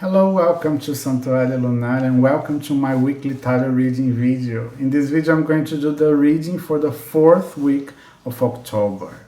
Hello, welcome to Santuário Lunar and welcome to my weekly tarot reading video. In this video I'm going to do the reading for the 4th week of October.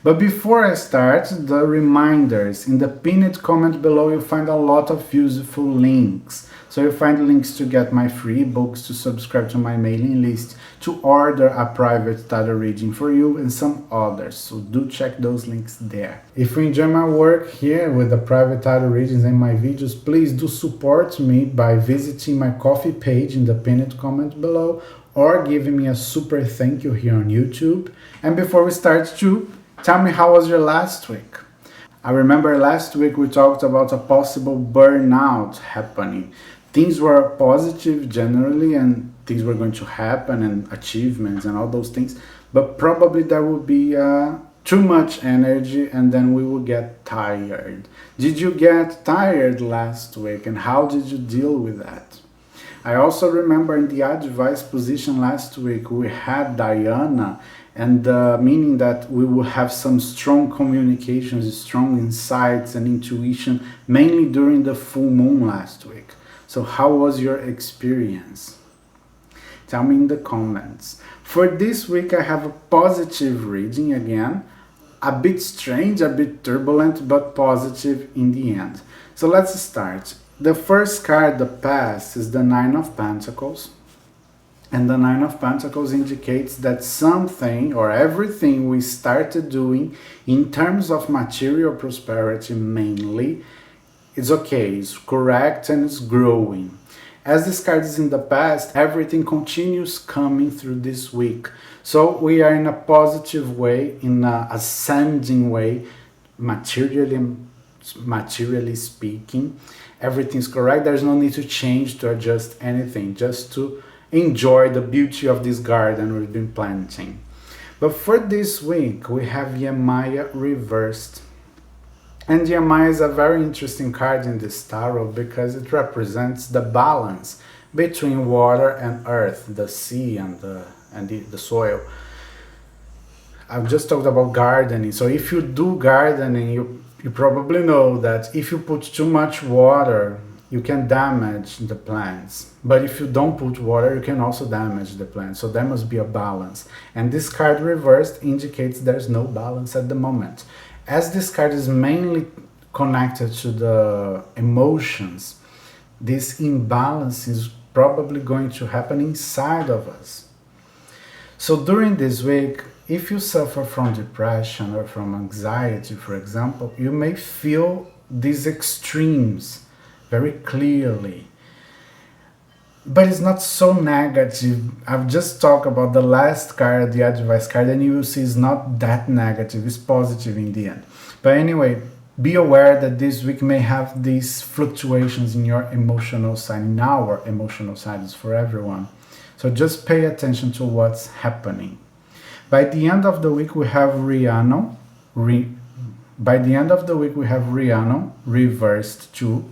But before I start, the reminders. In the pinned comment below you'll find a lot of useful links. So you'll find links to get my free books, to subscribe to my mailing list, to order a private tarot reading for you and some others. So do check those links there. If you enjoy my work here with the private tarot readings and my videos, please do support me by visiting my Ko-fi page in the pinned comment below or giving me a super thank you here on YouTube. And before we start, tell me, how was your last week? I remember last week we talked about a possible burnout happening. Things were positive generally and things were going to happen and achievements and all those things, but probably there would be too much energy and then we will get tired. Did you get tired last week and how did you deal with that? I also remember in the advice position last week we had Diana, and meaning that we will have some strong communications, strong insights and intuition, mainly during the full moon last week. So how was your experience? Tell me in the comments. For this week I have a positive reading again, a bit strange, a bit turbulent, but positive in the end. So let's start. The first card, the past, is the Nine of Pentacles. And the Nine of Pentacles indicates that something or everything we started doing in terms of material prosperity mainly, it's okay, it's correct and it's growing. As this card is in the past, everything continues coming through this week. So we are in a positive way, in an ascending way, materially speaking. Everything's correct. There's no need to change, to adjust anything, just to enjoy the beauty of this garden we've been planting. But for this week, we have Yemaya reversed. And Yemaya is a very interesting card in this tarot because it represents the balance between water and earth, the sea and the soil. I've just talked about gardening. So if you do gardening, you probably know that if you put too much water, you can damage the plants. But if you don't put water, you can also damage the plants. So there must be a balance. And this card reversed indicates there's no balance at the moment. As this card is mainly connected to the emotions, this imbalance is probably going to happen inside of us. So during this week, if you suffer from depression or from anxiety, for example, you may feel these extremes very clearly. But it's not so negative. I've just talked about the last card, the advice card, and you will see it's not that negative, it's positive in the end. But anyway, be aware that this week may have these fluctuations in your emotional side, in our emotional side, is for everyone. So just pay attention to what's happening. By the end of the week, we have Rhiannon reversed too.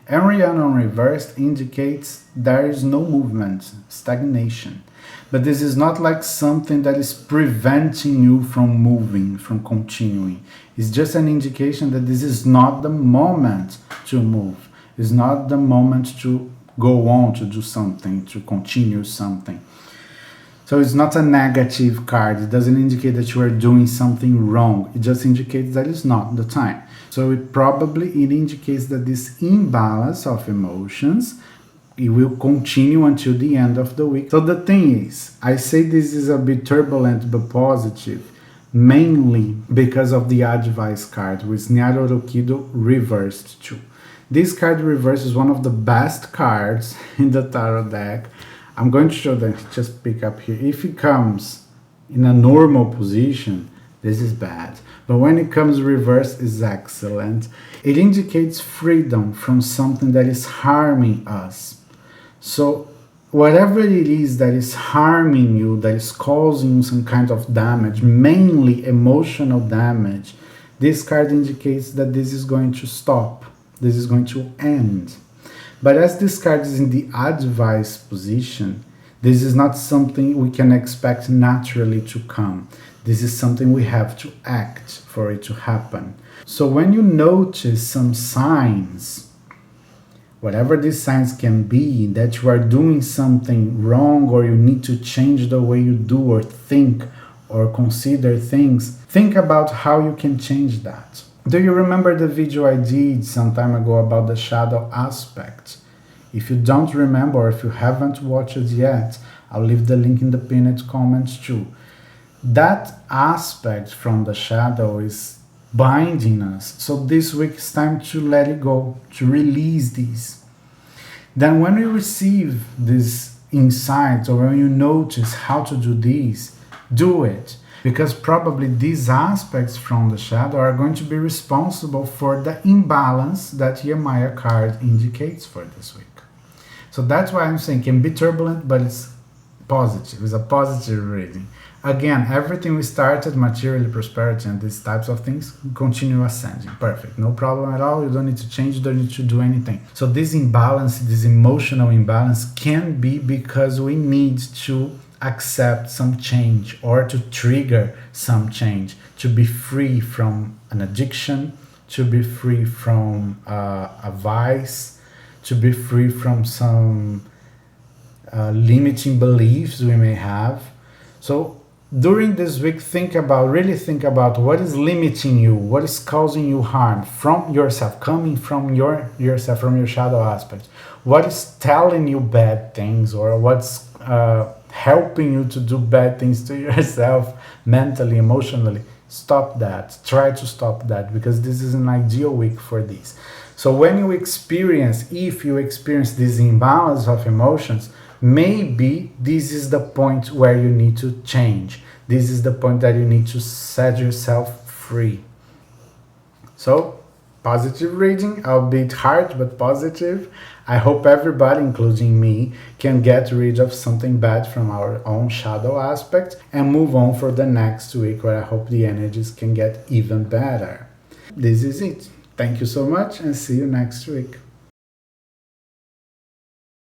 And Rhiannon reversed indicates there is no movement, stagnation. But this is not like something that is preventing you from moving, from continuing. It's just an indication that this is not the moment to move. It's not the moment to go on, to do something, to continue something. So it's not a negative card. It doesn't indicate that you are doing something wrong. It just indicates that it's not the time. So it indicates that this imbalance of emotions, it will continue until the end of the week. So the thing is, I say this is a bit turbulent but positive, mainly because of the advice card with Nyarorokido reversed too. This card reverse is one of the best cards in the tarot deck. I'm going to show that, just pick up here. If it comes in a normal position, this is bad. But when it comes reverse, it's excellent. It indicates freedom from something that is harming us. So whatever it is that is harming you, that is causing you some kind of damage, mainly emotional damage, this card indicates that this is going to stop. This is going to end. But as this card is in the advice position, this is not something we can expect naturally to come. This is something we have to act for it to happen. So when you notice some signs Whatever these signs can be, that you are doing something wrong or you need to change the way you do or think or consider things, think about how you can change that. Do you remember the video I did some time ago about the shadow aspect? If you don't remember or if you haven't watched it yet, I'll leave the link in the pinned comments too. That aspect from the shadow is binding us. So this week it's time to let it go, to release these. Then when you receive this insight or when you notice how to do these, do it. Because probably these aspects from the shadow are going to be responsible for the imbalance that Yemaya card indicates for this week. So that's why I'm saying it can be turbulent, but it's positive. It's a positive reading. Again, everything we started, materially, prosperity, and these types of things, continue ascending. Perfect. No problem at all. You don't need to change, you don't need to do anything. So this imbalance, this emotional imbalance can be because we need to accept some change or to trigger some change, to be free from an addiction, to be free from a vice, to be free from some limiting beliefs we may have. So during this week, really think about what is limiting you, what is causing you harm from yourself, coming from yourself, from your shadow aspect. What is telling you bad things, or what's helping you to do bad things to yourself mentally, emotionally. Stop that. Try to stop that, because this is an ideal week for this. So when you experience, if you experience this imbalance of emotions, maybe this is the point where you need to change. This is the point that you need to set yourself free. So, positive reading, albeit hard but positive. I hope everybody, including me, can get rid of something bad from our own shadow aspect and move on for the next week, where I hope the energies can get even better. This is it. Thank you so much and see you next week.